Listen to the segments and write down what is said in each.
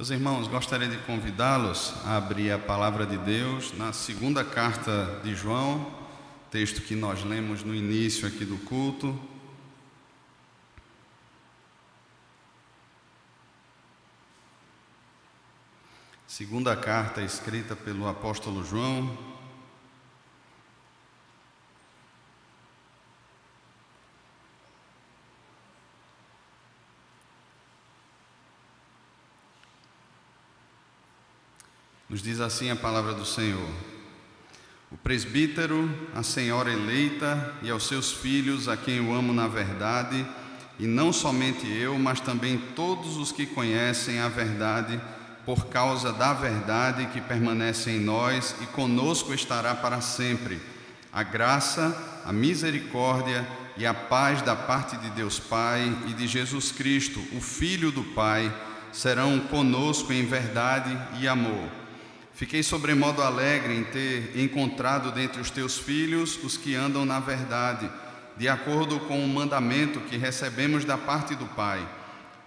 Meus irmãos, gostaria de convidá-los a abrir a palavra de Deus na segunda carta de João, texto que nós lemos no início aqui do culto. Segunda carta escrita pelo apóstolo João. Nos diz assim a palavra do Senhor: o presbítero, a senhora eleita e aos seus filhos, a quem eu amo na verdade, e não somente eu, mas também todos os que conhecem a verdade, por causa da verdade que permanece em nós e conosco estará para sempre. A graça, a misericórdia e a paz da parte de Deus Pai e de Jesus Cristo, o Filho do Pai, serão conosco em verdade e amor. Fiquei sobremodo alegre em ter encontrado dentre os teus filhos os que andam na verdade, de acordo com o mandamento que recebemos da parte do Pai.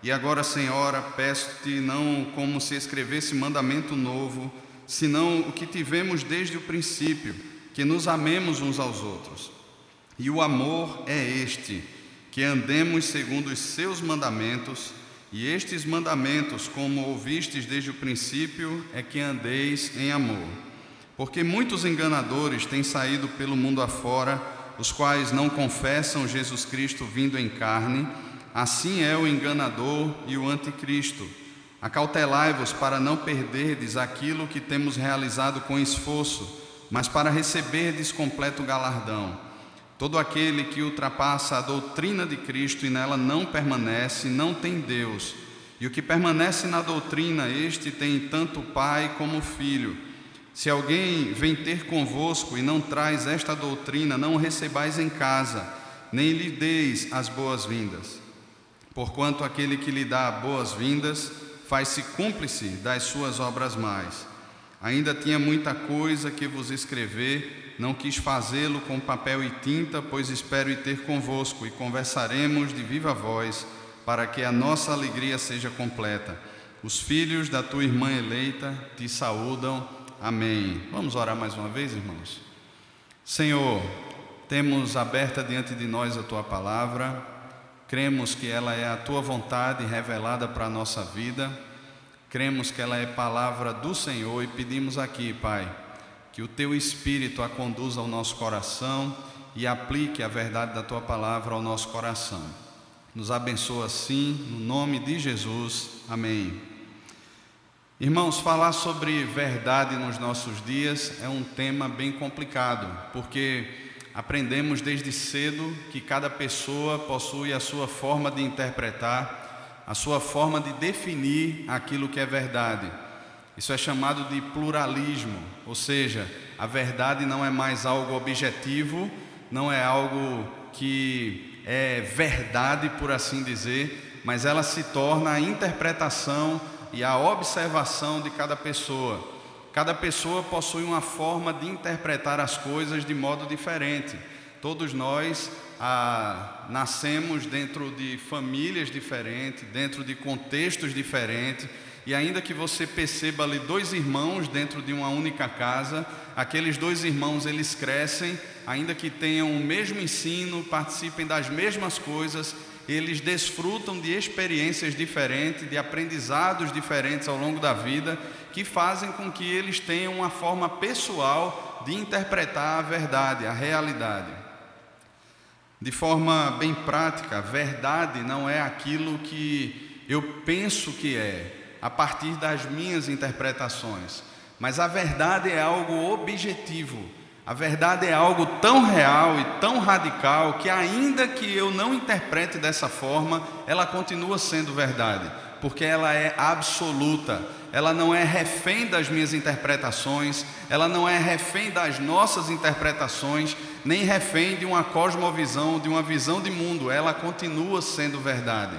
E agora, Senhora, peço-te não como se escrevesse mandamento novo, senão o que tivemos desde o princípio, que nos amemos uns aos outros. E o amor é este, que andemos segundo os seus mandamentos. E estes mandamentos, como ouvistes desde o princípio, é que andeis em amor. Porque muitos enganadores têm saído pelo mundo afora, os quais não confessam Jesus Cristo vindo em carne. Assim é o enganador e o anticristo. Acautelai-vos para não perderdes aquilo que temos realizado com esforço, mas para receberdes completo galardão. Todo aquele que ultrapassa a doutrina de Cristo e nela não permanece, não tem Deus. E o que permanece na doutrina, este tem tanto o Pai como o Filho. Se alguém vem ter convosco e não traz esta doutrina, não o recebais em casa, nem lhe deis as boas-vindas. Porquanto aquele que lhe dá boas-vindas, faz-se cúmplice das suas obras mais. Ainda tinha muita coisa que vos escrever, não quis fazê-lo com papel e tinta, pois espero ir ter convosco e conversaremos de viva voz, para que a nossa alegria seja completa. Os filhos da tua irmã eleita te saúdam. Amém. Vamos orar mais uma vez, irmãos? Senhor, temos aberta diante de nós a tua palavra, cremos que ela é a tua vontade revelada para a nossa vida, cremos que ela é palavra do Senhor e pedimos aqui, Pai, que o Teu Espírito a conduza ao nosso coração e aplique a verdade da Tua palavra ao nosso coração. Nos abençoa assim, no nome de Jesus. Amém. Irmãos, falar sobre verdade nos nossos dias é um tema bem complicado, porque aprendemos desde cedo que cada pessoa possui a sua forma de interpretar, a sua forma de definir aquilo que é verdade. Isso é chamado de pluralismo, ou seja, a verdade não é mais algo objetivo, não é algo que é verdade, por assim dizer, mas ela se torna a interpretação e a observação de cada pessoa. Cada pessoa possui uma forma de interpretar as coisas de modo diferente. Todos nós nascemos dentro de famílias diferentes, dentro de contextos diferentes. E ainda que você perceba ali dois irmãos dentro de uma única casa, aqueles dois irmãos eles crescem, ainda que tenham o mesmo ensino, participem das mesmas coisas, eles desfrutam de experiências diferentes, de aprendizados diferentes ao longo da vida, que fazem com que eles tenham uma forma pessoal de interpretar a verdade, a realidade. De forma bem prática, a verdade não é aquilo que eu penso que é, a partir das minhas interpretações, mas a verdade é algo objetivo, a verdade é algo tão real e tão radical que ainda que eu não interprete dessa forma, ela continua sendo verdade, porque ela é absoluta, ela não é refém das minhas interpretações, ela não é refém das nossas interpretações, nem refém de uma cosmovisão, de uma visão de mundo, ela continua sendo verdade.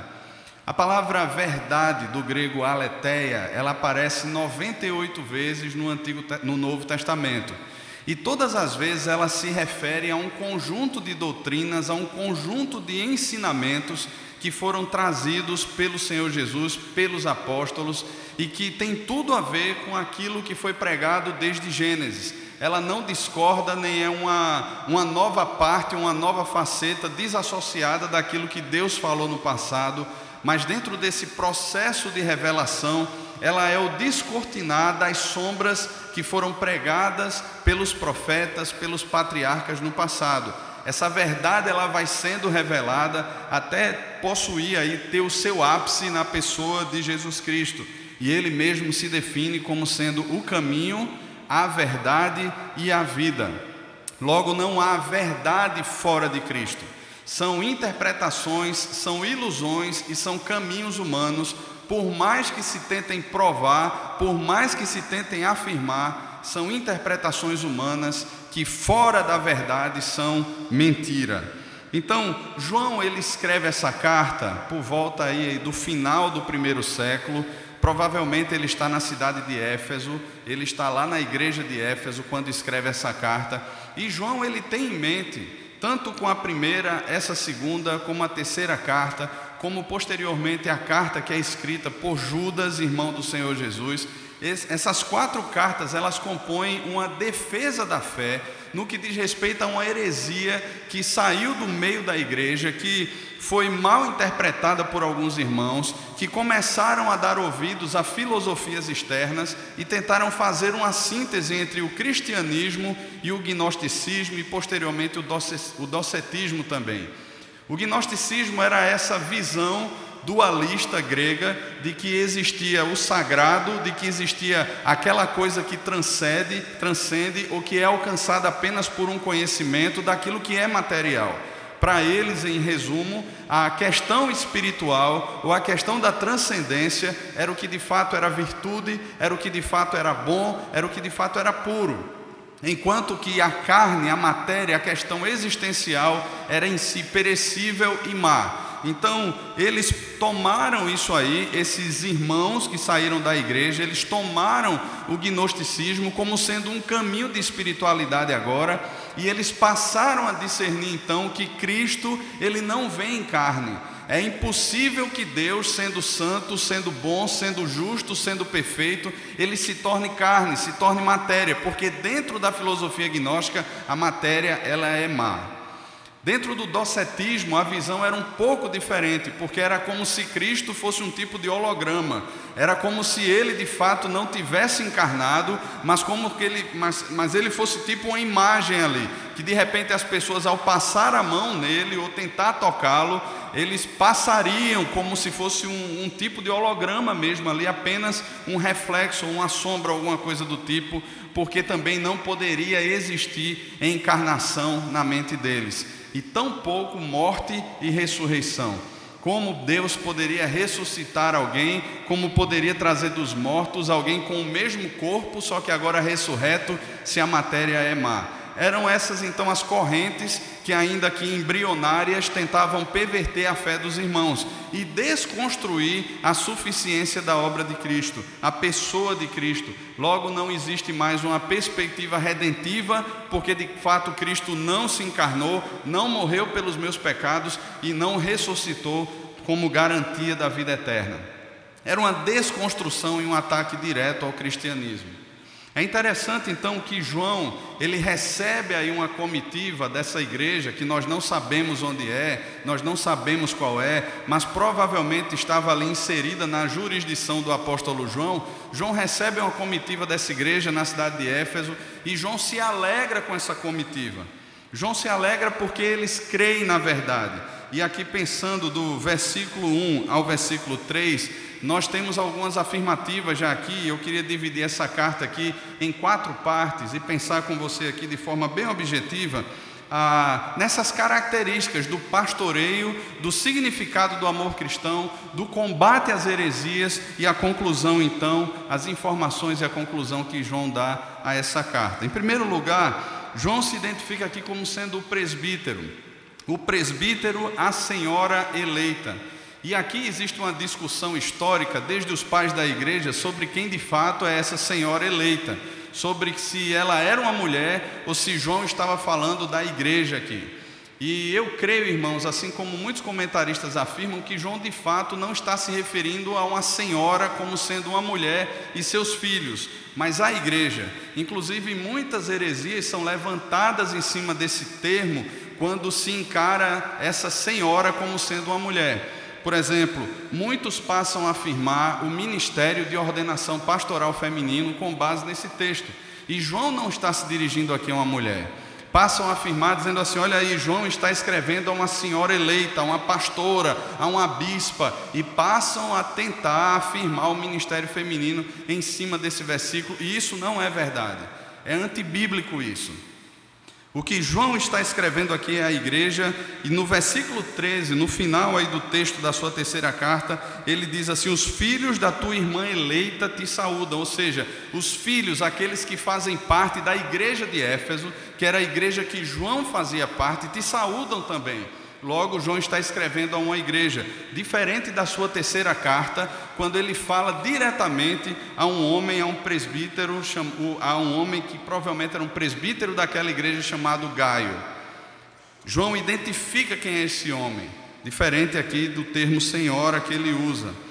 A palavra verdade, do grego aletheia, ela aparece 98 vezes no Novo Testamento. E todas as vezes ela se refere a um conjunto de doutrinas, a um conjunto de ensinamentos que foram trazidos pelo Senhor Jesus, pelos apóstolos, e que tem tudo a ver com aquilo que foi pregado desde Gênesis. Ela não discorda, nem é uma nova parte, uma nova faceta desassociada daquilo que Deus falou no passado, mas dentro desse processo de revelação, ela é o descortinar das sombras que foram pregadas pelos profetas, pelos patriarcas no passado. Essa verdade ela vai sendo revelada até possuir aí, ter o seu ápice na pessoa de Jesus Cristo. E Ele mesmo se define como sendo o caminho, a verdade e a vida. Logo, não há verdade fora de Cristo. São interpretações, são ilusões e são caminhos humanos. Por mais que se tentem provar, por mais que se tentem afirmar, são interpretações humanas que fora da verdade são mentira. Então, João ele escreve essa carta por volta aí do final do primeiro século. Provavelmente ele está na cidade de Éfeso, ele está lá na igreja de Éfeso quando escreve essa carta. E João ele tem em mente, tanto com a primeira, essa segunda, como a terceira carta, como posteriormente a carta que é escrita por Judas, irmão do Senhor Jesus. Essas 4 cartas, elas compõem uma defesa da fé, no que diz respeito a uma heresia que saiu do meio da igreja, que foi mal interpretada por alguns irmãos, que começaram a dar ouvidos a filosofias externas e tentaram fazer uma síntese entre o cristianismo e o gnosticismo e posteriormente o docetismo também. O gnosticismo era essa visão dualista grega de que existia o sagrado, de que existia aquela coisa que transcende ou que é alcançada apenas por um conhecimento daquilo que é material. Para eles, em resumo, a questão espiritual ou a questão da transcendência era o que de fato era virtude, era o que de fato era bom, era o que de fato era puro. Enquanto que a carne, a matéria, a questão existencial era em si perecível e má. Então, eles tomaram isso aí, esses irmãos que saíram da igreja, eles tomaram o gnosticismo como sendo um caminho de espiritualidade agora, e eles passaram a discernir então que Cristo, ele não vem em carne. É impossível que Deus, sendo santo, sendo bom, sendo justo, sendo perfeito, ele se torne carne, se torne matéria, porque dentro da filosofia gnóstica, a matéria ela é má. Dentro do docetismo, a visão era um pouco diferente, porque era como se Cristo fosse um tipo de holograma. Era como se ele de fato não tivesse encarnado, mas ele fosse tipo uma imagem ali, que de repente as pessoas ao passar a mão nele ou tentar tocá-lo, eles passariam como se fosse um tipo de holograma mesmo ali, apenas um reflexo, uma sombra, alguma coisa do tipo, porque também não poderia existir encarnação na mente deles. E tampouco morte e ressurreição. Como Deus poderia ressuscitar alguém, como poderia trazer dos mortos alguém com o mesmo corpo, só que agora ressurreto, se a matéria é má. Eram essas então as correntes que, ainda que embrionárias, tentavam perverter a fé dos irmãos e desconstruir a suficiência da obra de Cristo, a pessoa de Cristo. Logo, não existe mais uma perspectiva redentiva, porque de fato Cristo não se encarnou, não morreu pelos meus pecados e não ressuscitou como garantia da vida eterna. Era uma desconstrução e um ataque direto ao cristianismo. É interessante então que João, ele recebe aí uma comitiva dessa igreja, que nós não sabemos onde é, nós não sabemos qual é, mas provavelmente estava ali inserida na jurisdição do apóstolo João. João recebe uma comitiva dessa igreja na cidade de Éfeso, e João se alegra com essa comitiva. João se alegra porque eles creem na verdade. E aqui, pensando do versículo 1 ao versículo 3, nós temos algumas afirmativas já aqui. Eu queria dividir essa carta aqui em 4 partes e pensar com você aqui de forma bem objetiva nessas características do pastoreio, do significado do amor cristão, do combate às heresias e a conclusão então, as informações e a conclusão que João dá a essa carta. Em primeiro lugar, João se identifica aqui como sendo o presbítero, a senhora eleita. E aqui existe uma discussão histórica desde os pais da igreja sobre quem de fato é essa senhora eleita, sobre se ela era uma mulher ou se João estava falando da igreja aqui. E eu creio, irmãos, assim como muitos comentaristas afirmam, que João de fato não está se referindo a uma senhora como sendo uma mulher e seus filhos, mas à igreja. Inclusive muitas heresias são levantadas em cima desse termo quando se encara essa senhora como sendo uma mulher. Por exemplo, muitos passam a afirmar o ministério de ordenação pastoral feminino com base nesse texto. E João não está se dirigindo aqui a uma mulher. Passam a afirmar dizendo assim: olha aí, João está escrevendo a uma senhora eleita, a uma pastora, a uma bispa, e passam a tentar afirmar o ministério feminino em cima desse versículo, e isso não é verdade, é antibíblico isso. O que João está escrevendo aqui é a igreja, e no versículo 13, no final aí do texto da sua terceira carta, ele diz assim: os filhos da tua irmã eleita te saúdam, ou seja, os filhos, aqueles que fazem parte da igreja de Éfeso, que era a igreja que João fazia parte, te saúdam também. Logo, João está escrevendo a uma igreja, diferente da sua terceira carta, quando ele fala diretamente a um homem, a um presbítero, a um homem que provavelmente era um presbítero daquela igreja chamado Gaio. João identifica quem é esse homem, diferente aqui do termo senhora que ele usa.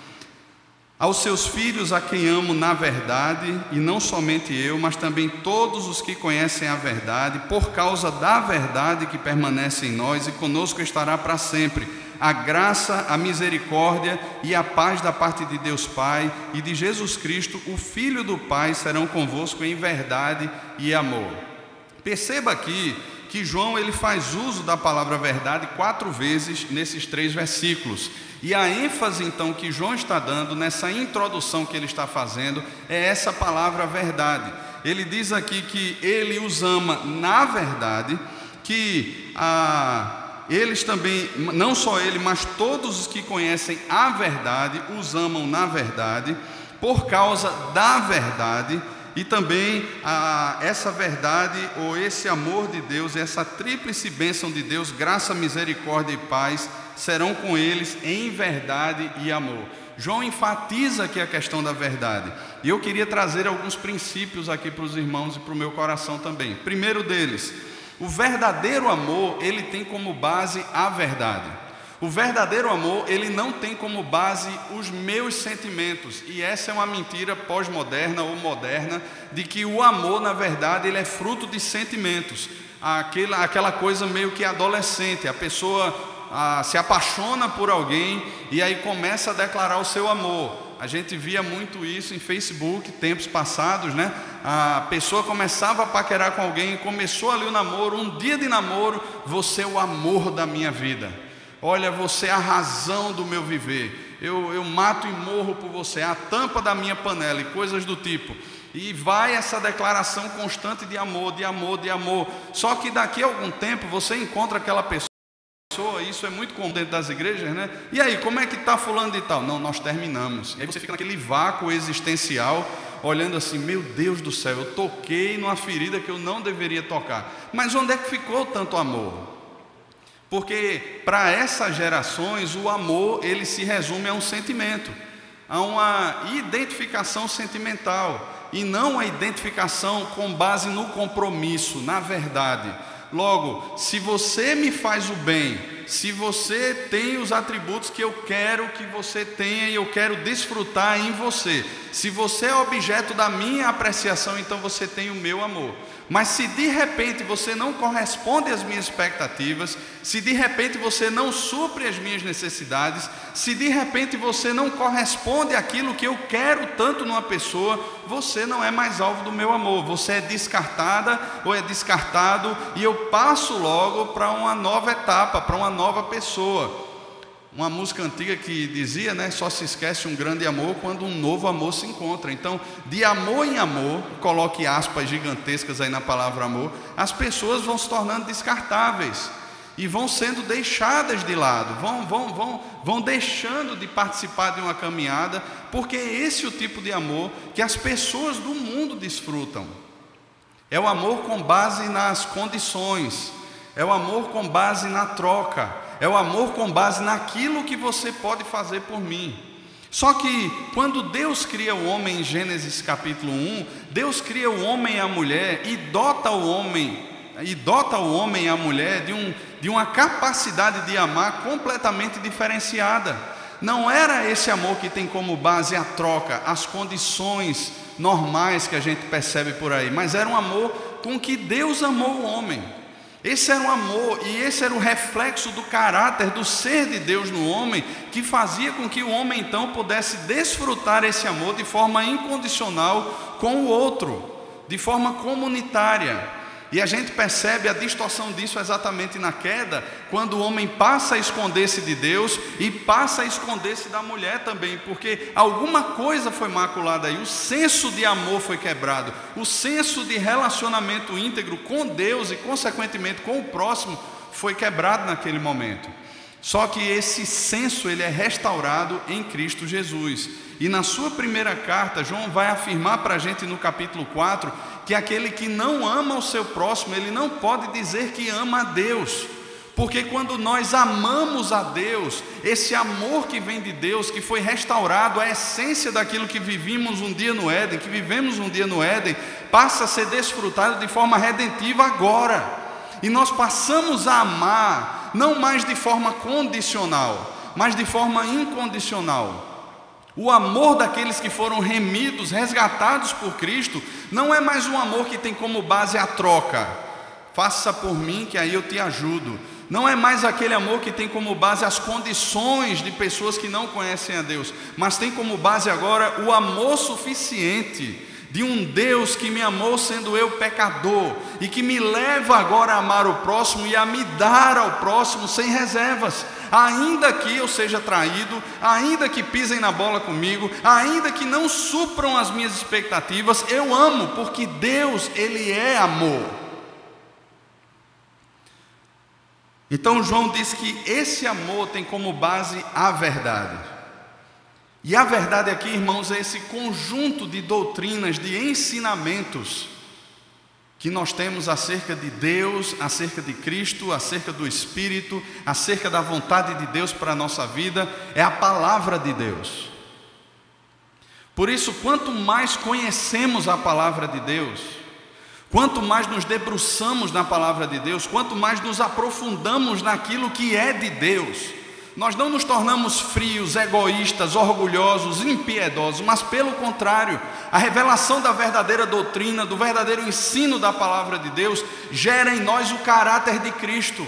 Aos seus filhos, a quem amo na verdade, e não somente eu, mas também todos os que conhecem a verdade, por causa da verdade que permanece em nós e conosco estará para sempre. A graça, a misericórdia e a paz da parte de Deus Pai e de Jesus Cristo, o Filho do Pai, serão convosco em verdade e amor. Perceba aqui que João ele faz uso da palavra verdade 4 vezes nesses 3 versículos. E a ênfase então que João está dando nessa introdução que ele está fazendo é essa palavra verdade. Ele diz aqui que ele os ama na verdade, que eles também, não só ele, mas todos os que conhecem a verdade, os amam na verdade, por causa da verdade. E também essa verdade ou esse amor de Deus, essa tríplice bênção de Deus, graça, misericórdia e paz, serão com eles em verdade e amor. João enfatiza aqui a questão da verdade. E eu queria trazer alguns princípios aqui para os irmãos e para o meu coração também. Primeiro deles, o verdadeiro amor, ele tem como base a verdade. O verdadeiro amor, ele não tem como base os meus sentimentos. E essa é uma mentira pós-moderna ou moderna, de que o amor, na verdade, ele é fruto de sentimentos. Aquela coisa meio que adolescente, a pessoa se apaixona por alguém e aí começa a declarar o seu amor. A gente via muito isso em Facebook, tempos passados, né? A pessoa começava a paquerar com alguém, começou ali o namoro, um dia de namoro: você é o amor da minha vida. Olha, você é a razão do meu viver. Eu mato e morro por você, é a tampa da minha panela e coisas do tipo. E vai essa declaração constante de amor, de amor, de amor. Só que daqui a algum tempo você encontra aquela pessoa, isso é muito comum dentro das igrejas, né? E aí, como é que está fulano de tal? Não, nós terminamos. E aí você fica naquele vácuo existencial, olhando assim: meu Deus do céu, eu toquei numa ferida que eu não deveria tocar. Mas onde é que ficou tanto amor? Porque para essas gerações o amor ele se resume a um sentimento, a uma identificação sentimental, e não a identificação com base no compromisso, na verdade. Logo, se você me faz o bem, se você tem os atributos que eu quero que você tenha e eu quero desfrutar em você, se você é objeto da minha apreciação, então você tem o meu amor. Mas se de repente você não corresponde às minhas expectativas, se de repente você não supre as minhas necessidades, se de repente você não corresponde àquilo que eu quero tanto numa pessoa, você não é mais alvo do meu amor, você é descartada ou é descartado, e eu passo logo para uma nova etapa, para uma nova pessoa. Uma música antiga que dizia, né, só se esquece um grande amor quando um novo amor se encontra. Então, de amor em amor, coloque aspas gigantescas aí na palavra amor, as pessoas vão se tornando descartáveis e vão sendo deixadas de lado, vão deixando de participar de uma caminhada, porque é esse o tipo de amor que as pessoas do mundo desfrutam. É o amor com base nas condições, é o amor com base na troca, é o amor com base naquilo que você pode fazer por mim. Só que quando Deus cria o homem em Gênesis capítulo 1, Deus cria o homem e a mulher e dota o homem e dota o homem e a mulher de uma capacidade de amar completamente diferenciada. Não era esse amor que tem como base a troca, as condições normais que a gente percebe por aí, mas era um amor com que Deus amou o homem. Esse era o amor, e esse era o reflexo do caráter, do ser de Deus no homem, que fazia com que o homem então pudesse desfrutar esse amor de forma incondicional com o outro, de forma comunitária. E a gente percebe a distorção disso exatamente na queda, quando o homem passa a esconder-se de Deus e passa a esconder-se da mulher também, porque alguma coisa foi maculada aí, o senso de amor foi quebrado, o senso de relacionamento íntegro com Deus e consequentemente com o próximo foi quebrado naquele momento. Só que esse senso ele é restaurado em Cristo Jesus. E na sua primeira carta, João vai afirmar para a gente no capítulo 4, que aquele que não ama o seu próximo, ele não pode dizer que ama a Deus, porque quando nós amamos a Deus, esse amor que vem de Deus, que foi restaurado, a essência daquilo que vivemos um dia no Éden, que vivemos um dia no Éden, passa a ser desfrutado de forma redentiva agora, e nós passamos a amar, não mais de forma condicional, mas de forma incondicional. O amor daqueles que foram remidos, resgatados por Cristo, não é mais um amor que tem como base a troca. Faça por mim que aí eu te ajudo. Não é mais aquele amor que tem como base as condições de pessoas que não conhecem a Deus, mas tem como base agora o amor suficiente de um Deus que me amou sendo eu pecador e que me leva agora a amar o próximo e a me dar ao próximo sem reservas. Ainda que eu seja traído, ainda que pisem na bola comigo, ainda que não supram as minhas expectativas, eu amo, porque Deus, Ele é amor. Então João diz que esse amor tem como base a verdade. E a verdade aqui, irmãos, é esse conjunto de doutrinas, de ensinamentos que nós temos acerca de Deus, acerca de Cristo, acerca do Espírito, acerca da vontade de Deus para a nossa vida, é a palavra de Deus. Por isso, quanto mais conhecemos a palavra de Deus, quanto mais nos debruçamos na palavra de Deus, quanto mais nos aprofundamos naquilo que é de Deus, nós não nos tornamos frios, egoístas, orgulhosos, impiedosos, mas pelo contrário, a revelação da verdadeira doutrina, do verdadeiro ensino da palavra de Deus, gera em nós o caráter de Cristo.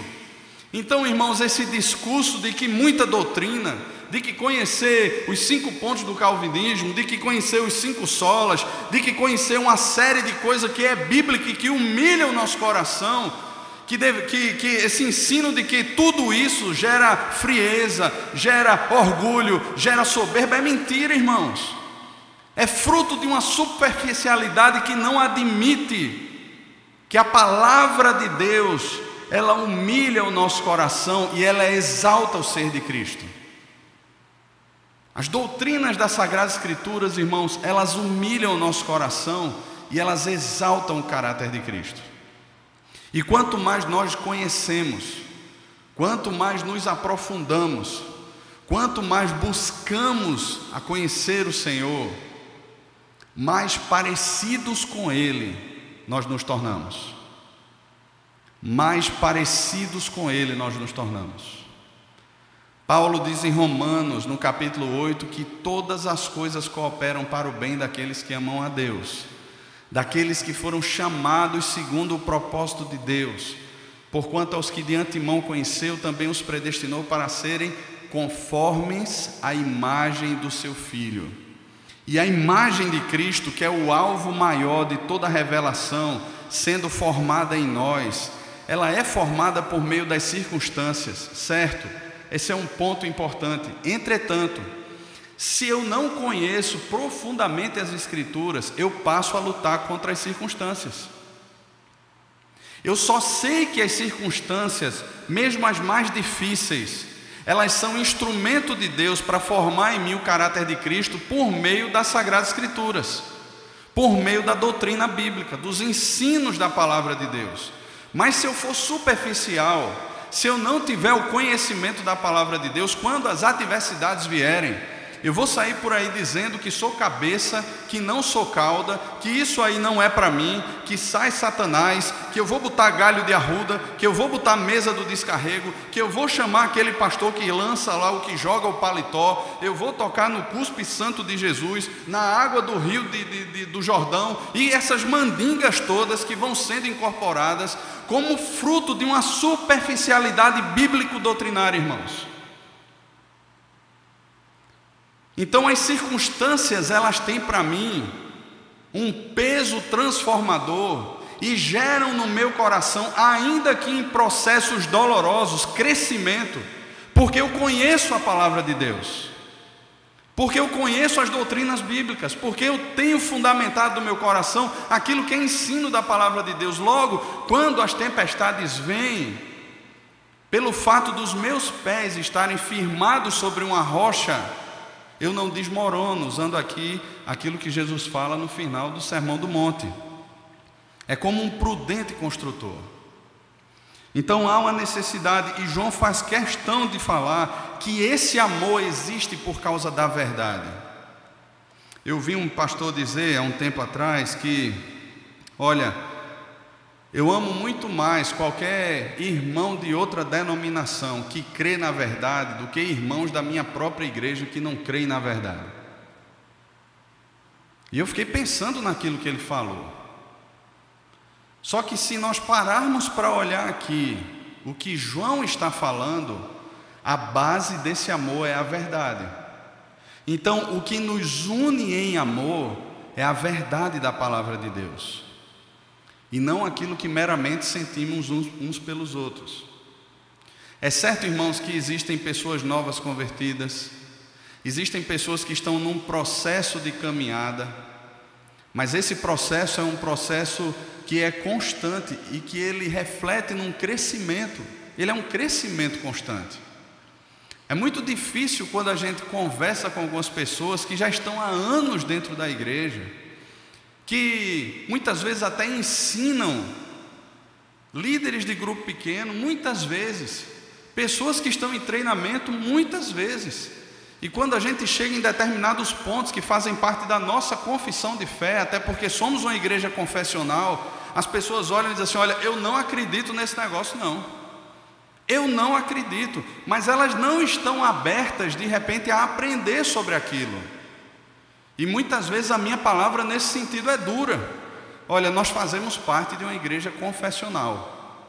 Então, irmãos, esse discurso de que muita doutrina, de que conhecer os 5 pontos do calvinismo, de que conhecer os 5 solas, de que conhecer uma série de coisas que é bíblica e que humilha o nosso coração, que esse ensino de que tudo isso gera frieza, gera orgulho, gera soberba, é mentira, irmãos. É fruto de uma superficialidade que não admite que a palavra de Deus, ela humilha o nosso coração e ela exalta o ser de Cristo. As doutrinas das Sagradas Escrituras, irmãos, elas humilham o nosso coração e elas exaltam o caráter de Cristo. E quanto mais nós conhecemos, quanto mais nos aprofundamos, quanto mais buscamos a conhecer o Senhor, mais parecidos com Ele nós nos tornamos. Mais parecidos com Ele nós nos tornamos. Paulo diz em Romanos, no capítulo 8, que todas as coisas cooperam para o bem daqueles que amam a Deus, daqueles que foram chamados segundo o propósito de Deus, porquanto aos que de antemão conheceu, também os predestinou para serem conformes à imagem do seu Filho. E a imagem de Cristo, que é o alvo maior de toda a revelação, sendo formada em nós, ela é formada por meio das circunstâncias, certo? Esse é um ponto importante. Entretanto, se eu não conheço profundamente as Escrituras, eu passo a lutar contra as circunstâncias. Eu só sei que as circunstâncias, mesmo as mais difíceis, elas são instrumento de Deus para formar em mim o caráter de Cristo por meio das Sagradas Escrituras, por meio da doutrina bíblica, dos ensinos da palavra de Deus. Mas se eu for superficial, se eu não tiver o conhecimento da palavra de Deus, quando as adversidades vierem, Eu vou sair por aí dizendo que sou cabeça, que não sou cauda, que isso aí não é para mim, que sai Satanás, que eu vou botar galho de arruda, que eu vou botar mesa do descarrego, que eu vou chamar aquele pastor que lança lá o que joga o paletó, eu vou tocar no cuspe santo de Jesus, na água do rio do Jordão, e essas mandingas todas que vão sendo incorporadas como fruto de uma superficialidade bíblico-doutrinária, irmãos. Então as circunstâncias, elas têm para mim um peso transformador e geram no meu coração, ainda que em processos dolorosos, crescimento, porque eu conheço a palavra de Deus, porque eu conheço as doutrinas bíblicas, porque eu tenho fundamentado no meu coração aquilo que é ensino da palavra de Deus. Logo, quando as tempestades vêm, pelo fato dos meus pés estarem firmados sobre uma rocha, eu não desmorono, usando aqui aquilo que Jesus fala no final do Sermão do Monte. É como um prudente construtor. Então há uma necessidade, e João faz questão de falar que esse amor existe por causa da verdade. Eu vi um pastor dizer há um tempo atrás que, olha, eu amo muito mais qualquer irmão de outra denominação que crê na verdade do que irmãos da minha própria igreja que não creem na verdade. E eu fiquei pensando naquilo que ele falou. Só que se nós pararmos para olhar aqui o que João está falando, a base desse amor é a verdade. Então, o que nos une em amor é a verdade da palavra de Deus, e não aquilo que meramente sentimos uns pelos outros. É certo, irmãos, que existem pessoas novas convertidas, existem pessoas que estão num processo de caminhada, mas esse processo é um processo que é constante e que ele reflete num crescimento. Ele é um crescimento constante. É muito difícil quando a gente conversa com algumas pessoas que já estão há anos dentro da igreja, que muitas vezes até ensinam, líderes de grupo pequeno, muitas vezes, pessoas que estão em treinamento, muitas vezes, e quando a gente chega em determinados pontos que fazem parte da nossa confissão de fé, até porque somos uma igreja confessional, as pessoas olham e dizem assim: olha, eu não acredito nesse negócio não, eu não acredito, mas elas não estão abertas de repente a aprender sobre aquilo. E muitas vezes a minha palavra nesse sentido é dura. Olha, nós fazemos parte de uma igreja confessional,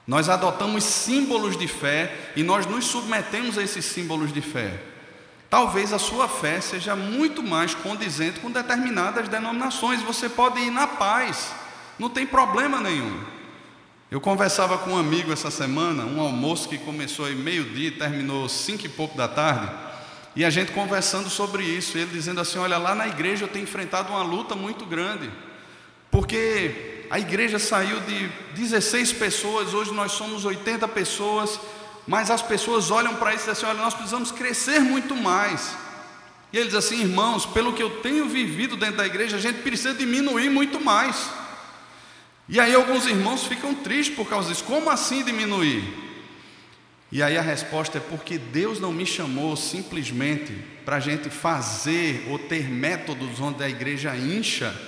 nós adotamos símbolos de fé e nós nos submetemos a esses símbolos de fé. Talvez a sua fé seja muito mais condizente com determinadas denominações. Você pode ir na paz, não tem problema nenhum. Eu conversava com um amigo essa semana, um almoço que começou aí meio-dia e terminou 5 e pouco da tarde, e a gente conversando sobre isso, ele dizendo assim: olha, lá na igreja eu tenho enfrentado uma luta muito grande, porque a igreja saiu de 16 pessoas, hoje nós somos 80 pessoas, mas as pessoas olham para isso e dizem assim: olha, nós precisamos crescer muito mais. E ele diz assim: irmãos, pelo que eu tenho vivido dentro da igreja, a gente precisa diminuir muito mais. E aí alguns irmãos ficam tristes por causa disso. Como assim diminuir? E aí a resposta é: porque Deus não me chamou simplesmente para a gente fazer ou ter métodos onde a igreja incha,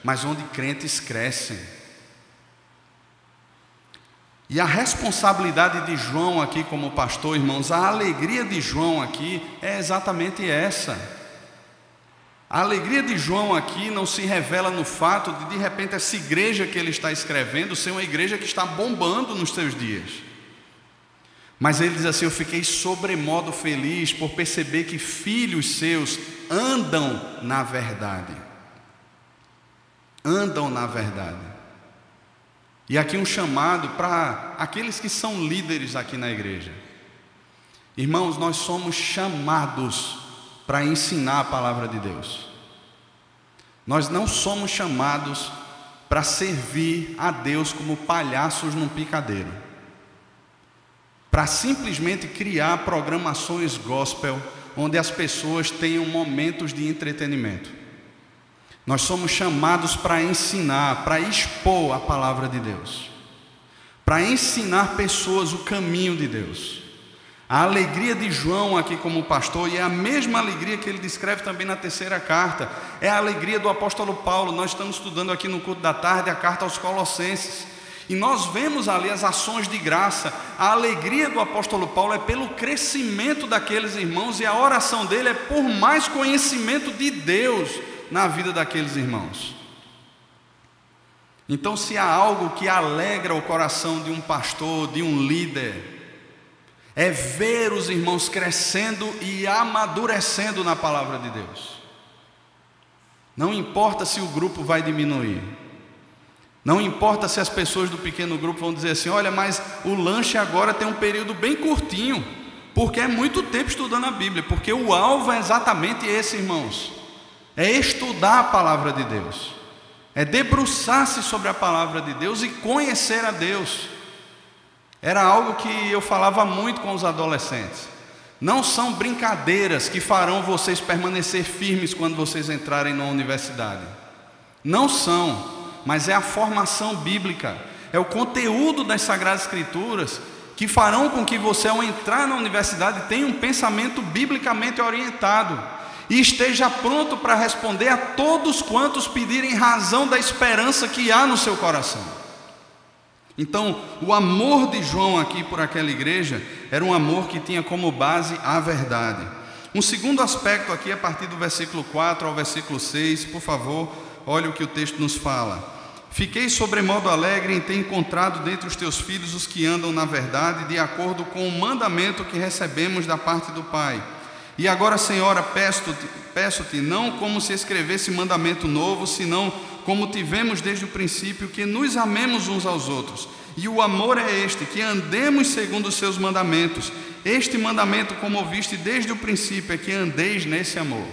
mas onde crentes crescem. E a responsabilidade de João aqui como pastor, irmãos, a alegria de João aqui é exatamente essa. A alegria de João aqui não se revela no fato de repente essa igreja que ele está escrevendo ser uma igreja que está bombando nos seus dias. Mas ele diz assim: eu fiquei sobremodo feliz por perceber que filhos seus andam na verdade. Andam na verdade. E aqui um chamado para aqueles que são líderes aqui na igreja. Irmãos, nós somos chamados para ensinar a palavra de Deus. Nós não somos chamados para servir a Deus como palhaços num picadeiro, para simplesmente criar programações gospel onde as pessoas tenham momentos de entretenimento. Nós somos chamados para ensinar, para expor a palavra de Deus, para ensinar pessoas o caminho de Deus. A alegria de João aqui como pastor, e é a mesma alegria que ele descreve também na terceira carta, é a alegria do apóstolo Paulo. Nós estamos estudando aqui no culto da tarde a carta aos Colossenses, e nós vemos ali as ações de graça. A alegria do apóstolo Paulo é pelo crescimento daqueles irmãos, e a oração dele é por mais conhecimento de Deus na vida daqueles irmãos. Então, se há algo que alegra o coração de um pastor, de um líder, é ver os irmãos crescendo e amadurecendo na palavra de Deus. Não importa se o grupo vai diminuir, não importa se as pessoas do pequeno grupo vão dizer assim: olha, mas o lanche agora tem um período bem curtinho, porque é muito tempo estudando a Bíblia, porque o alvo é exatamente esse, irmãos, é estudar a palavra de Deus, é debruçar-se sobre a palavra de Deus e conhecer a Deus. Era algo que eu falava muito com os adolescentes. Não são brincadeiras que farão vocês permanecer firmes quando vocês entrarem na universidade. Não são, mas é a formação bíblica, é o conteúdo das Sagradas Escrituras que farão com que você, ao entrar na universidade, tenha um pensamento biblicamente orientado e esteja pronto para responder a todos quantos pedirem razão da esperança que há no seu coração. Então, o amor de João aqui por aquela igreja era um amor que tinha como base a verdade. Um segundo aspecto aqui, a partir do versículo 4 ao versículo 6, por favor, olhe o que o texto nos fala. Fiquei sobremodo alegre em ter encontrado dentre os teus filhos os que andam na verdade, de acordo com o mandamento que recebemos da parte do Pai. E agora, Senhora, peço-te, não como se escrevesse mandamento novo, senão como tivemos desde o princípio, que nos amemos uns aos outros. E o amor é este, que andemos segundo os seus mandamentos. Este mandamento, como ouviste desde o princípio, é que andeis nesse amor.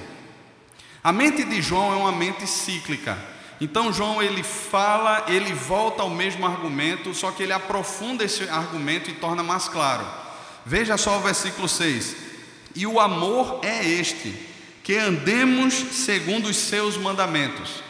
A mente de João é uma mente cíclica. Então João, ele fala, ele volta ao mesmo argumento, só que ele aprofunda esse argumento e torna mais claro. Veja só o versículo 6. E o amor é este, que andemos segundo os seus mandamentos.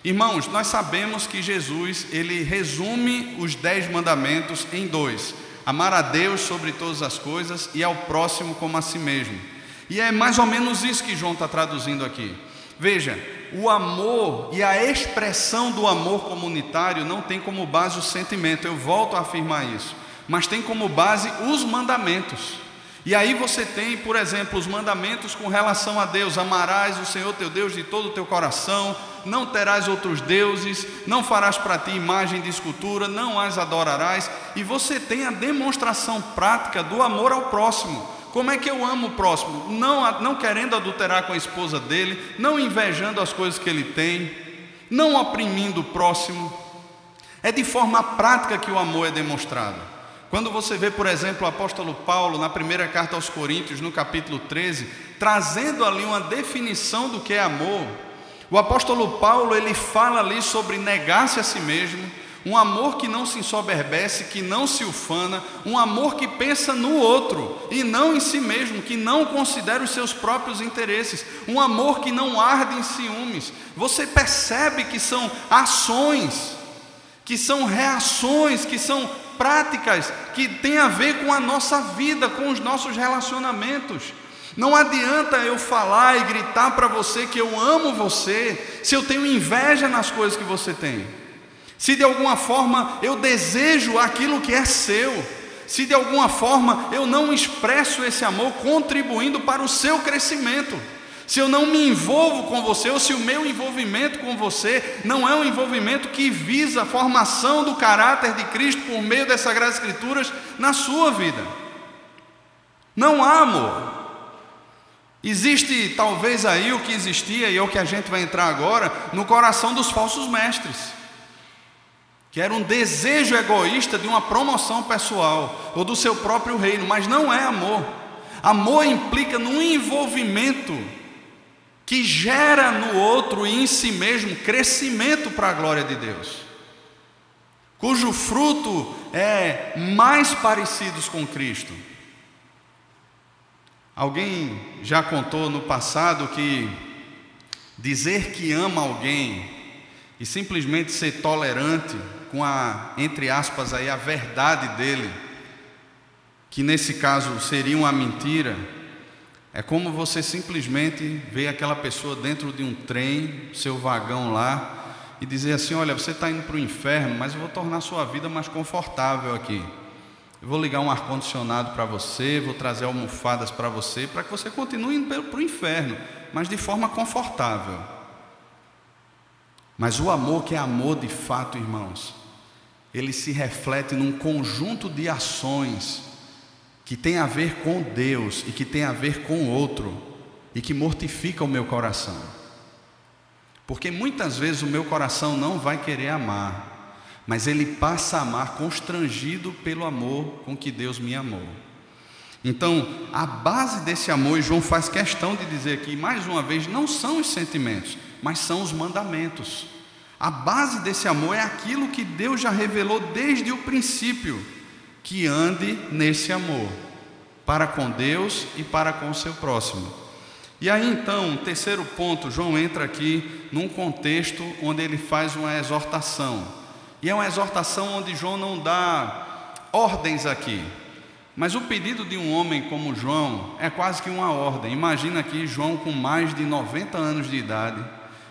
Irmãos, nós sabemos que Jesus, ele resume os 10 mandamentos em 2: amar a Deus sobre todas as coisas e ao próximo como a si mesmo. E é mais ou menos isso que João está traduzindo aqui. Veja, o amor e a expressão do amor comunitário não tem como base o sentimento, eu volto a afirmar isso, mas tem como base os mandamentos. E aí você tem, por exemplo, os mandamentos com relação a Deus: amarás o Senhor teu Deus de todo o teu coração, não terás outros deuses, não farás para ti imagem de escultura, não as adorarás. E você tem a demonstração prática do amor ao próximo. Como é que eu amo o próximo? Não querendo adulterar com a esposa dele, não invejando as coisas que ele tem, não oprimindo o próximo. É de forma prática que o amor é demonstrado. Quando você vê, por exemplo, o apóstolo Paulo na primeira carta aos Coríntios, no capítulo 13, trazendo ali uma definição do que é amor, o apóstolo Paulo, ele fala ali sobre negar-se a si mesmo, um amor que não se ensoberbece, que não se ufana, um amor que pensa no outro e não em si mesmo, que não considera os seus próprios interesses, um amor que não arde em ciúmes. Você percebe que são ações, que são reações, que são práticas que têm a ver com a nossa vida, com os nossos relacionamentos. Não adianta eu falar e gritar para você que eu amo você, se eu tenho inveja nas coisas que você tem, se de alguma forma eu desejo aquilo que é seu, se de alguma forma eu não expresso esse amor contribuindo para o seu crescimento, se eu não me envolvo com você, ou se o meu envolvimento com você não é um envolvimento que visa a formação do caráter de Cristo por meio das Sagradas Escrituras na sua vida. Não há amor. Existe talvez aí o que existia, e é o que a gente vai entrar agora, no coração dos falsos mestres, que era um desejo egoísta de uma promoção pessoal, ou do seu próprio reino, mas não é amor. Amor implica num envolvimento que gera no outro e em si mesmo crescimento para a glória de Deus, cujo fruto é mais parecidos com Cristo. Alguém já contou no passado que dizer que ama alguém e simplesmente ser tolerante com a, entre aspas, aí, a verdade dele, que nesse caso seria uma mentira, é como você simplesmente ver aquela pessoa dentro de um trem, seu vagão lá, e dizer assim: olha, você está indo para o inferno, mas eu vou tornar a sua vida mais confortável aqui. Eu vou ligar um ar-condicionado para você, vou trazer almofadas para você, para que você continue indo para o inferno, mas de forma confortável. Mas o amor, que é amor de fato, irmãos, ele se reflete num conjunto de ações que tem a ver com Deus e que tem a ver com o outro, e que mortifica o meu coração. Porque muitas vezes o meu coração não vai querer amar, mas ele passa a amar constrangido pelo amor com que Deus me amou. Então, a base desse amor, e João faz questão de dizer aqui, mais uma vez, não são os sentimentos, mas são os mandamentos. A base desse amor é aquilo que Deus já revelou desde o princípio, que ande nesse amor, para com Deus e para com o seu próximo. E aí então, terceiro ponto, João entra aqui num contexto onde ele faz uma exortação. E é uma exortação onde João não dá ordens aqui. Mas o pedido de um homem como João é quase que uma ordem. Imagina aqui João com mais de 90 anos de idade,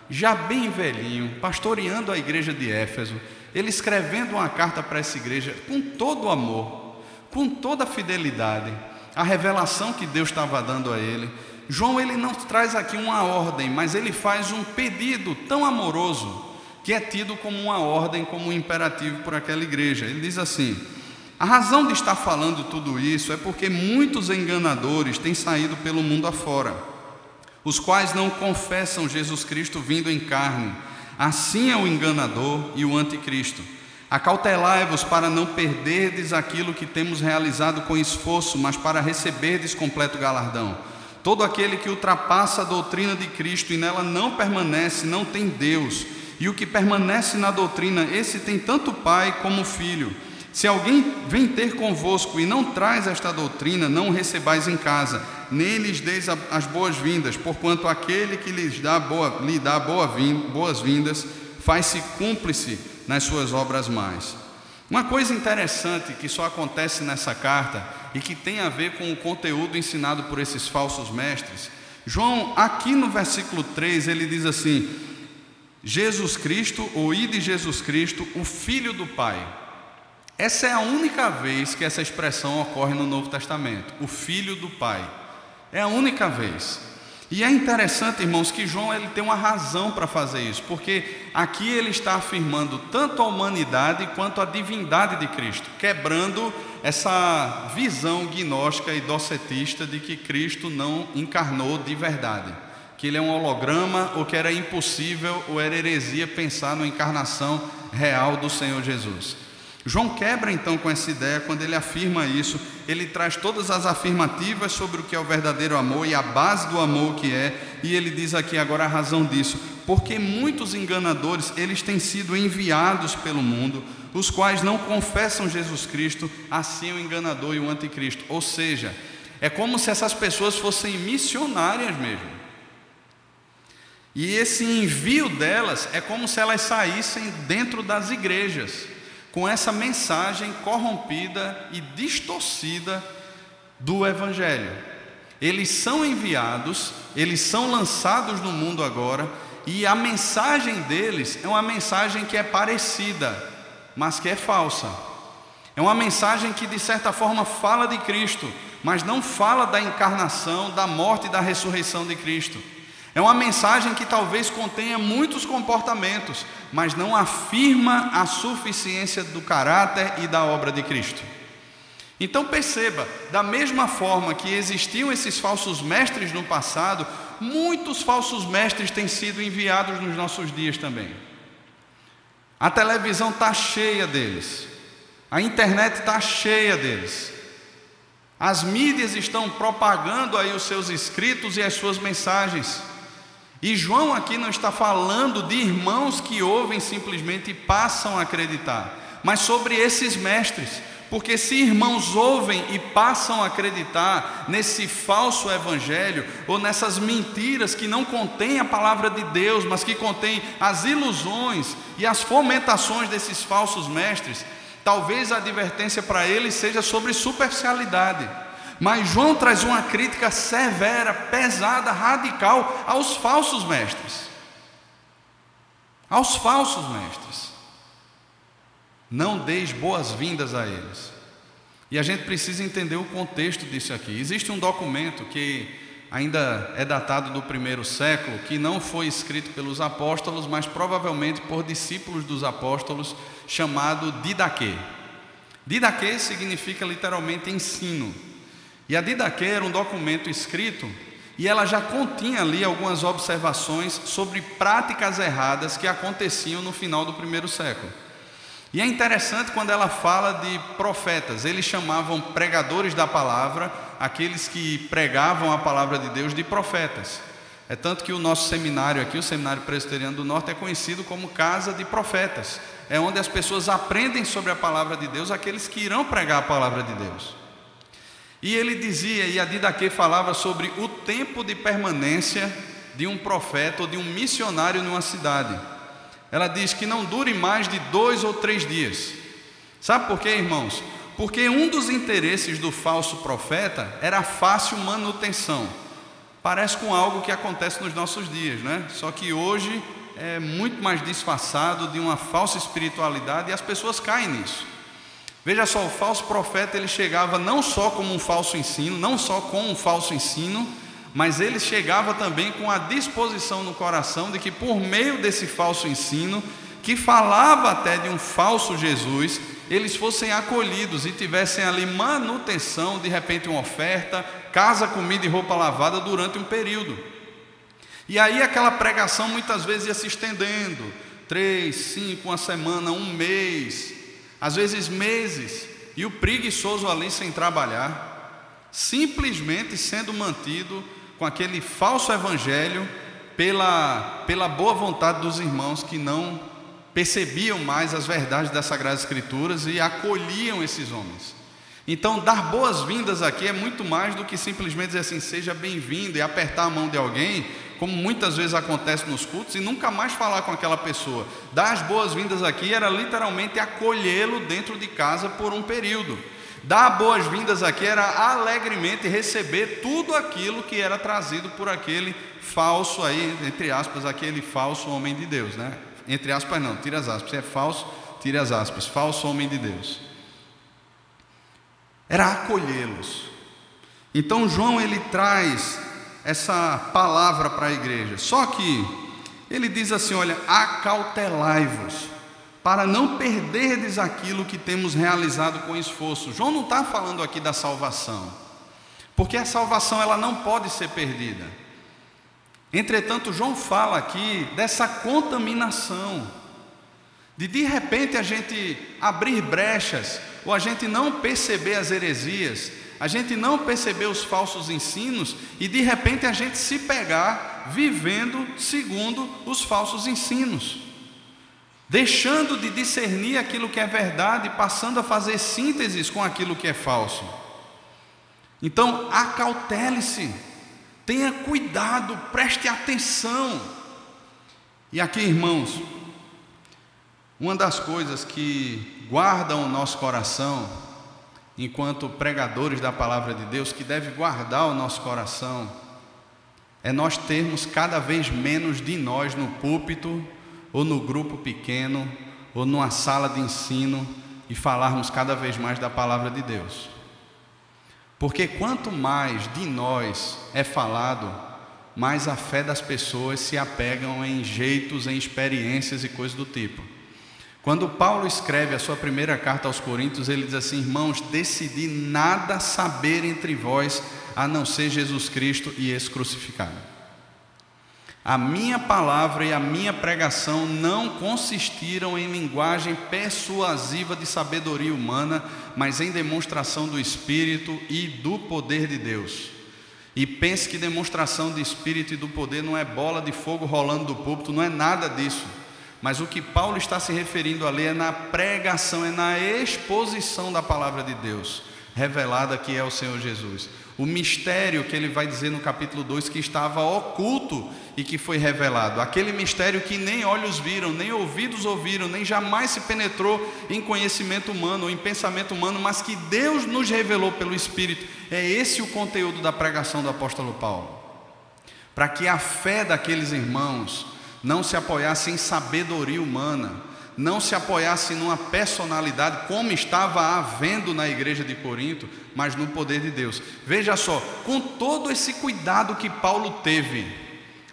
já bem velhinho, pastoreando a igreja de Éfeso, ele escrevendo uma carta para essa igreja com todo o amor, com toda a fidelidade, a revelação que Deus estava dando a ele. João, ele não traz aqui uma ordem, mas ele faz um pedido tão amoroso, que é tido como uma ordem, como um imperativo por aquela igreja. Ele diz assim: a razão de estar falando tudo isso é porque muitos enganadores têm saído pelo mundo afora, os quais não confessam Jesus Cristo vindo em carne. Assim é o enganador e o anticristo. Acautelai-vos para não perderdes aquilo que temos realizado com esforço, mas para receberdes completo galardão. Todo aquele que ultrapassa a doutrina de Cristo e nela não permanece, não tem Deus. E o que permanece na doutrina, esse tem tanto Pai como Filho. Se alguém vem ter convosco e não traz esta doutrina, não o recebais em casa, nem lhes deis as boas-vindas, porquanto aquele que lhe dá boas-vindas faz-se cúmplice nas suas obras mais. Uma coisa interessante que só acontece nessa carta e que tem a ver com o conteúdo ensinado por esses falsos mestres, João, aqui no versículo 3, ele diz assim: Jesus Cristo, ou ide Jesus Cristo, o Filho do Pai. Essa é a única vez que essa expressão ocorre no Novo Testamento, o Filho do Pai. É a única vez. E é interessante, irmãos, que João ele tem uma razão para fazer isso, porque aqui ele está afirmando tanto a humanidade quanto a divindade de Cristo, quebrando essa visão gnóstica e docetista de que Cristo não encarnou de verdade, que ele é um holograma, ou que era impossível ou era heresia pensar na encarnação real do Senhor Jesus. João quebra então com essa ideia quando ele afirma isso. Ele traz todas as afirmativas sobre o que é o verdadeiro amor e a base do amor que é, e ele diz aqui agora a razão disso: porque muitos enganadores, eles têm sido enviados pelo mundo, os quais não confessam Jesus Cristo, assim o enganador e o anticristo. Ou seja, é como se essas pessoas fossem missionárias mesmo, e esse envio delas é como se elas saíssem dentro das igrejas com essa mensagem corrompida e distorcida do Evangelho. Eles são enviados, eles são lançados no mundo agora, e a mensagem deles é uma mensagem que é parecida, mas que é falsa. É uma mensagem que de certa forma fala de Cristo, mas não fala da encarnação, da morte e da ressurreição de Cristo. É uma mensagem que talvez contenha muitos comportamentos, mas não afirma a suficiência do caráter e da obra de Cristo. Então perceba, da mesma forma que existiam esses falsos mestres no passado, muitos falsos mestres têm sido enviados nos nossos dias também. A televisão está cheia deles, a internet está cheia deles, as mídias estão propagando aí os seus escritos e as suas mensagens. E João aqui não está falando de irmãos que ouvem simplesmente e passam a acreditar, mas sobre esses mestres, porque se irmãos ouvem e passam a acreditar nesse falso evangelho, ou nessas mentiras que não contêm a palavra de Deus, mas que contêm as ilusões e as fomentações desses falsos mestres, Talvez a advertência para eles seja sobre superficialidade, mas João traz uma crítica severa, pesada, radical aos falsos mestres. Aos falsos mestres. Não deis boas-vindas a eles. E a gente precisa entender o contexto disso aqui. Existe um documento que ainda é datado do 1º século, que não foi escrito pelos apóstolos, mas provavelmente por discípulos dos apóstolos, chamado Didaquê. Didaquê significa literalmente ensino. E a Didaquê era um documento escrito, e ela já continha ali algumas observações sobre práticas erradas que aconteciam no final do 1º século. E é interessante quando ela fala de profetas. Eles chamavam pregadores da palavra, aqueles que pregavam a palavra de Deus, de profetas. É tanto que o nosso seminário aqui, o Seminário Presbiteriano do Norte, é conhecido como Casa de Profetas. É onde as pessoas aprendem sobre a palavra de Deus, aqueles que irão pregar a palavra de Deus. E ele dizia, e a Didaquê falava sobre o tempo de permanência de um profeta ou de um missionário numa cidade. Ela diz que não dure mais de 2 ou 3 dias. Sabe por quê, irmãos? Porque um dos interesses do falso profeta era a fácil manutenção. Parece com algo que acontece nos nossos dias, né? Só que hoje é muito mais disfarçado de uma falsa espiritualidade e as pessoas caem nisso. Veja só, o falso profeta, ele chegava não só como um falso ensino, não só com um falso ensino, mas ele chegava também com a disposição no coração de que por meio desse falso ensino, que falava até de um falso Jesus, eles fossem acolhidos e tivessem ali manutenção, de repente uma oferta, casa, comida e roupa lavada durante um período. E aí aquela pregação muitas vezes ia se estendendo, 3, 5, uma semana, um mês, às vezes meses, e o preguiçoso ali sem trabalhar, simplesmente sendo mantido com aquele falso evangelho pela boa vontade dos irmãos que não percebiam mais as verdades das Sagradas Escrituras e acolhiam esses homens. Então, dar boas-vindas aqui é muito mais do que simplesmente dizer assim, seja bem-vindo, e apertar a mão de alguém, como muitas vezes acontece nos cultos, e nunca mais falar com aquela pessoa. Dar as boas-vindas aqui era literalmente acolhê-lo dentro de casa por um período. Dar boas-vindas aqui era alegremente receber tudo aquilo que era trazido por aquele falso aí, entre aspas, aquele falso homem de Deus, né? Entre aspas não, tira as aspas, se é falso, tira as aspas, falso homem de Deus. Era acolhê-los. Então João, ele traz essa palavra para a igreja, só que ele diz assim, olha, acautelai-vos, para não perderdes aquilo que temos realizado com esforço. João não está falando aqui da salvação, porque a salvação ela não pode ser perdida. Entretanto, João fala aqui dessa contaminação, de repente a gente abrir brechas, ou a gente não perceber as heresias, a gente não perceber os falsos ensinos, e de repente a gente se pegar vivendo segundo os falsos ensinos, deixando de discernir aquilo que é verdade, passando a fazer sínteses com aquilo que é falso. Então, acautele-se, tenha cuidado, preste atenção. E aqui, irmãos, uma das coisas que guardam o nosso coração, enquanto pregadores da palavra de Deus, que deve guardar o nosso coração, é nós termos cada vez menos de nós no púlpito, ou no grupo pequeno, ou numa sala de ensino, e falarmos cada vez mais da palavra de Deus. Porque quanto mais de nós é falado, mais a fé das pessoas se apegam em jeitos, em experiências e coisas do tipo. Quando Paulo escreve a sua primeira carta aos Coríntios, ele diz assim, irmãos, decidi nada saber entre vós, a não ser Jesus Cristo e esse crucificado. A minha palavra e a minha pregação não consistiram em linguagem persuasiva de sabedoria humana, mas em demonstração do Espírito e do poder de Deus. E pense que demonstração de Espírito e do poder não é bola de fogo rolando do púlpito, não é nada disso. Mas o que Paulo está se referindo ali é na pregação, é na exposição da palavra de Deus. revelada que é o Senhor Jesus. O mistério que ele vai dizer no capítulo 2 que estava oculto e que foi revelado. Aquele mistério que nem olhos viram, nem ouvidos ouviram, nem jamais se penetrou em conhecimento humano ou em pensamento humano, mas que Deus nos revelou pelo Espírito. É esse o conteúdo da pregação do apóstolo Paulo. Para que a fé daqueles irmãos não se apoiasse em sabedoria humana, não se apoiasse numa personalidade como estava havendo na igreja de Corinto, mas no poder de Deus. Veja só, com todo esse cuidado que Paulo teve,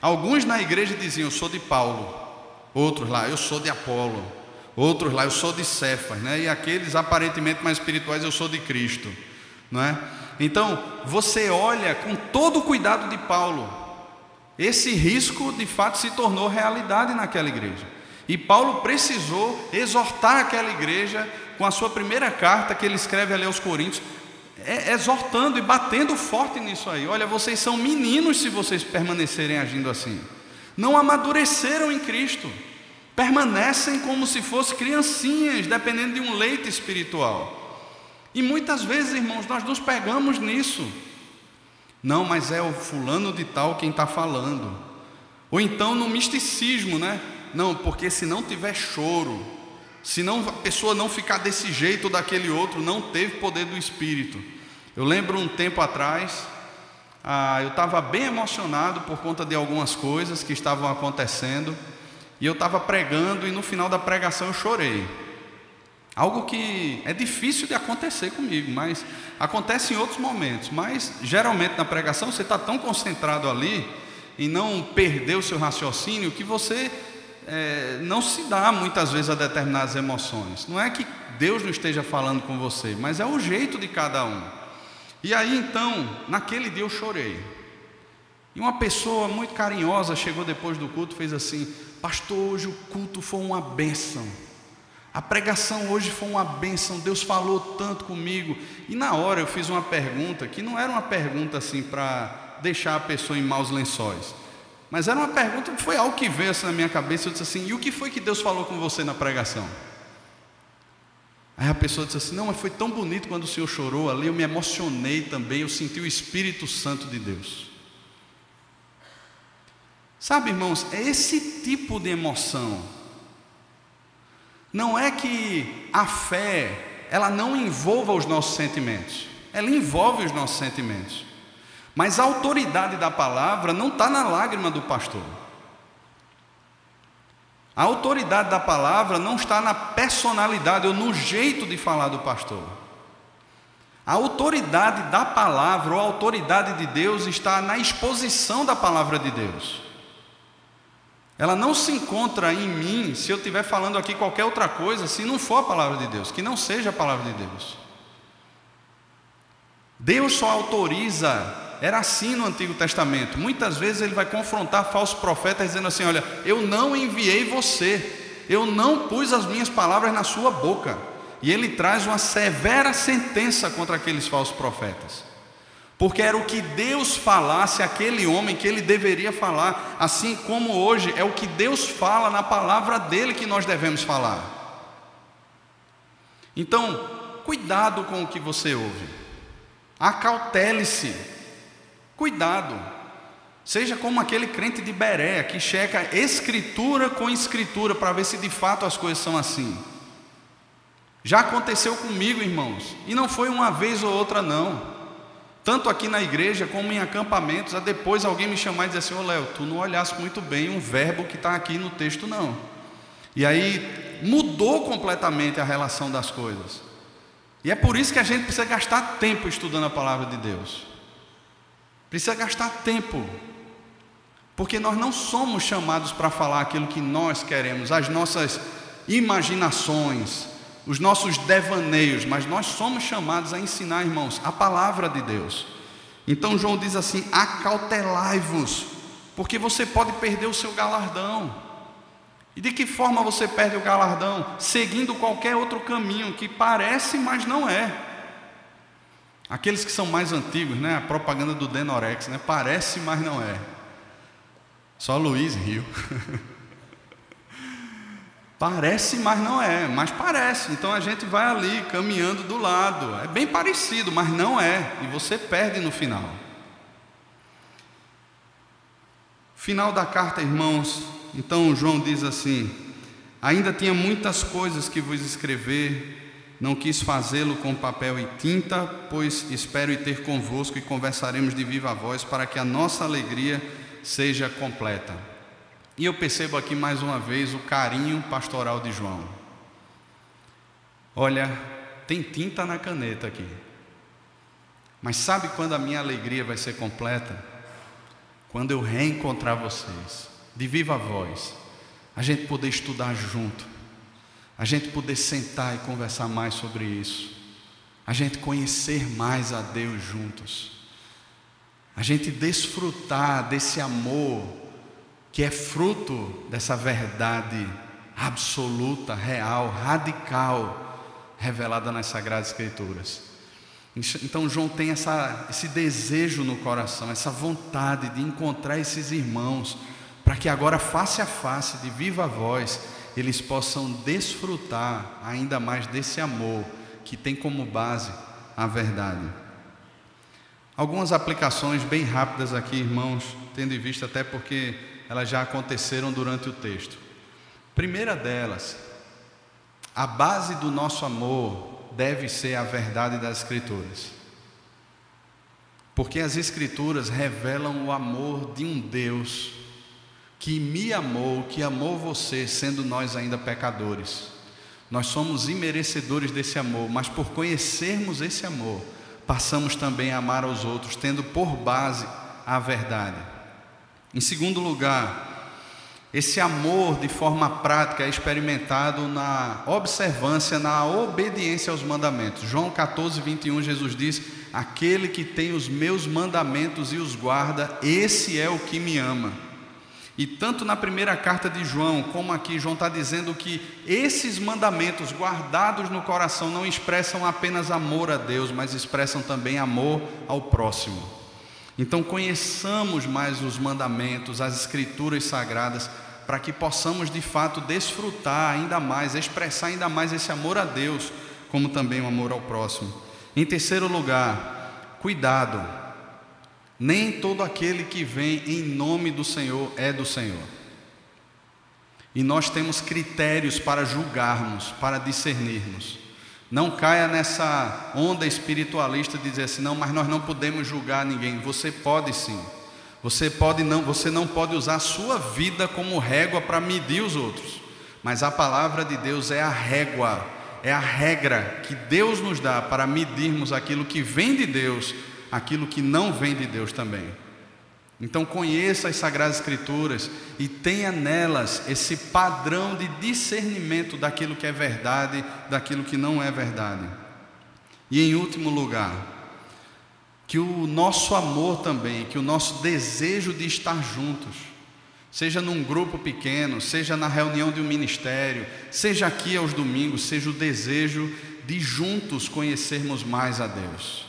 alguns na igreja diziam: eu sou de Paulo, outros lá, eu sou de Apolo, outros lá, eu sou de Cefas, né? E aqueles aparentemente mais espirituais, eu sou de Cristo, não é? Então, você olha com todo o cuidado de Paulo, esse risco de fato se tornou realidade naquela igreja. E Paulo precisou exortar aquela igreja com a sua primeira carta que ele escreve ali aos Coríntios, exortando e batendo forte nisso aí. Olha, vocês são meninos se vocês permanecerem agindo assim. Não amadureceram em Cristo, permanecem como se fossem criancinhas, dependendo de um leite espiritual. E muitas vezes, irmãos, nós nos pegamos nisso. Não, mas é o fulano de tal quem está falando. Ou então no misticismo, né? Não, porque se não tiver choro, se não, a pessoa não ficar desse jeito ou daquele outro, não teve poder do Espírito. Eu lembro um tempo atrás, eu estava bem emocionado por conta de algumas coisas que estavam acontecendo, e eu estava pregando e no final da pregação eu chorei. Algo que é difícil de acontecer comigo, mas acontece em outros momentos. Mas geralmente na pregação você está tão concentrado ali em não perder o seu raciocínio que você não se dá muitas vezes a determinadas emoções. Não é que Deus não esteja falando com você, mas é o jeito de cada um. E aí então, naquele dia eu chorei. E uma pessoa muito carinhosa chegou depois do culto e fez assim: pastor, hoje o culto foi uma bênção. A pregação hoje foi uma bênção, Deus falou tanto comigo. E na hora eu fiz uma pergunta, que não era uma pergunta assim para deixar a pessoa em maus lençóis, mas era uma pergunta que foi algo que veio assim na minha cabeça. Eu disse assim: e o que foi que Deus falou com você na pregação? Aí a pessoa disse assim: não, mas foi tão bonito quando o senhor chorou ali, eu me emocionei também, eu senti o Espírito Santo de Deus. Sabe, irmãos, é esse tipo de emoção. Não é que a fé, ela não envolva os nossos sentimentos, ela envolve os nossos sentimentos. Mas a autoridade da palavra não está na lágrima do pastor. A autoridade da palavra não está na personalidade ou no jeito de falar do pastor. A autoridade da palavra ou a autoridade de Deus está na exposição da palavra de Deus. Ela não se encontra em mim se eu estiver falando aqui qualquer outra coisa, se não for a palavra de Deus, que não seja a palavra de Deus. Deus só autoriza. Era assim no Antigo Testamento. Muitas vezes ele vai confrontar falsos profetas dizendo assim: olha, eu não enviei você, eu não pus as minhas palavras na sua boca. E ele traz uma severa sentença contra aqueles falsos profetas, porque era o que Deus falasse àquele homem que ele deveria falar, assim como hoje é o que Deus fala na palavra dele que nós devemos falar. Então, cuidado com o que você ouve, acautele-se. Cuidado, seja como aquele crente de Bereia que checa escritura com escritura para ver se de fato as coisas são assim. Já aconteceu comigo, irmãos, e não foi uma vez ou outra não, tanto aqui na igreja como em acampamentos. A depois alguém me chamar e dizer assim: ô Léo, tu não olhaste muito bem um verbo que está aqui no texto não. E aí mudou completamente a relação das coisas. E é por isso que a gente precisa gastar tempo estudando a palavra de Deus. Precisa gastar tempo, porque nós não somos chamados para falar aquilo que nós queremos, as nossas imaginações, os nossos devaneios, mas nós somos chamados a ensinar, irmãos, a palavra de Deus. Então João diz assim: acautelai-vos, porque você pode perder o seu galardão. E de que forma você perde o galardão? Seguindo qualquer outro caminho que parece, mas não é. Aqueles que são mais antigos, né? A propaganda do Denorex, né? Parece, mas não é. Só Luiz riu. Parece, mas não é, mas parece. Então a gente vai ali caminhando do lado. É bem parecido, mas não é. E você perde no final. Final da carta, irmãos. Então João diz assim: ainda tinha muitas coisas que vos escrever, não quis fazê-lo com papel e tinta, pois espero ir ter convosco e conversaremos de viva voz para que a nossa alegria seja completa. E eu percebo aqui mais uma vez o carinho pastoral de João. Olha, tem tinta na caneta aqui. Mas sabe quando a minha alegria vai ser completa? Quando eu reencontrar vocês, de viva voz, a gente poder estudar junto, a gente poder sentar e conversar mais sobre isso, a gente conhecer mais a Deus juntos, a gente desfrutar desse amor que é fruto dessa verdade absoluta, real, radical, revelada nas Sagradas Escrituras. Então João tem esse desejo no coração, essa vontade de encontrar esses irmãos, para que agora, face a face, de viva voz, eles possam desfrutar ainda mais desse amor que tem como base a verdade. Algumas aplicações bem rápidas aqui, irmãos, tendo em vista até porque elas já aconteceram durante o texto. Primeira delas, a base do nosso amor deve ser a verdade das Escrituras, porque as Escrituras revelam o amor de um Deus que me amou, que amou você, sendo nós ainda pecadores. Nós somos imerecedores desse amor, mas por conhecermos esse amor, passamos também a amar aos outros, tendo por base a verdade. Em segundo lugar, esse amor de forma prática é experimentado na observância, na obediência aos mandamentos. João 14, 21, Jesus diz: aquele que tem os meus mandamentos e os guarda, esse é o que me ama. E tanto na primeira carta de João, como aqui, João está dizendo que esses mandamentos guardados no coração não expressam apenas amor a Deus, mas expressam também amor ao próximo. Então conheçamos mais os mandamentos, as Escrituras Sagradas, para que possamos de fato desfrutar ainda mais, expressar ainda mais esse amor a Deus, como também o amor ao próximo. Em terceiro lugar, cuidado. Nem todo aquele que vem em nome do Senhor é do Senhor. E nós temos critérios para julgarmos, para discernirmos. Não caia nessa onda espiritualista de dizer assim: não, mas nós não podemos julgar ninguém. Você pode sim. Você não pode usar a sua vida como régua para medir os outros. Mas a palavra de Deus é a régua, é a regra que Deus nos dá para medirmos aquilo que vem de Deus, aquilo que não vem de Deus também. Então conheça as Sagradas Escrituras e tenha nelas esse padrão de discernimento daquilo que é verdade, daquilo que não é verdade. E em último lugar, que o nosso amor também, que o nosso desejo de estar juntos, seja num grupo pequeno, seja na reunião de um ministério, seja aqui aos domingos, seja o desejo de juntos conhecermos mais a Deus.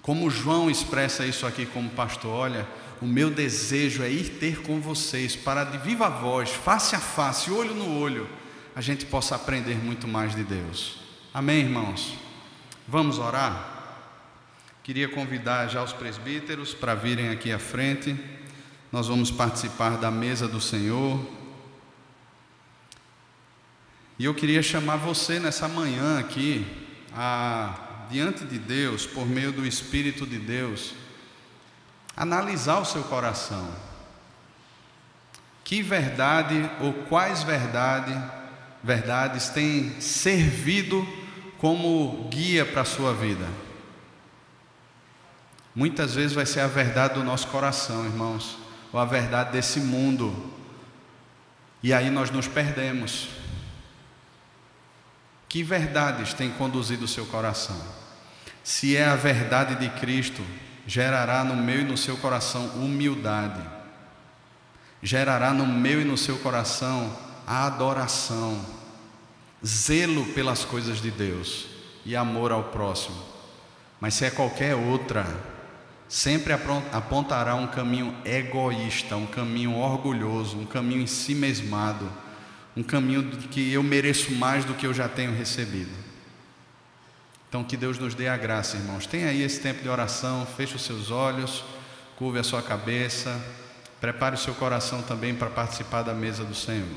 Como João expressa isso aqui como pastor: olha, o meu desejo é ir ter com vocês, para de viva voz, face a face, olho no olho, a gente possa aprender muito mais de Deus. Amém, irmãos? Vamos orar? Queria convidar já os presbíteros para virem aqui à frente. Nós vamos participar da mesa do Senhor. E eu queria chamar você nessa manhã aqui diante de Deus, por meio do Espírito de Deus, analisar o seu coração. Que verdade ou quais verdades têm servido como guia para a sua vida? Muitas vezes vai ser a verdade do nosso coração, irmãos, ou a verdade desse mundo, e aí nós nos perdemos. Que verdades têm conduzido o seu coração? Se é a verdade de Cristo, gerará no meu e no seu coração humildade, gerará no meu e no seu coração a adoração, zelo pelas coisas de Deus e amor ao próximo. Mas se é qualquer outra, sempre apontará um caminho egoísta, um caminho orgulhoso, um caminho ensimesmado, um caminho de que eu mereço mais do que eu já tenho recebido. Então que Deus nos dê a graça, irmãos. Tenha aí esse tempo de oração, feche os seus olhos, curve a sua cabeça, prepare o seu coração também para participar da mesa do Senhor.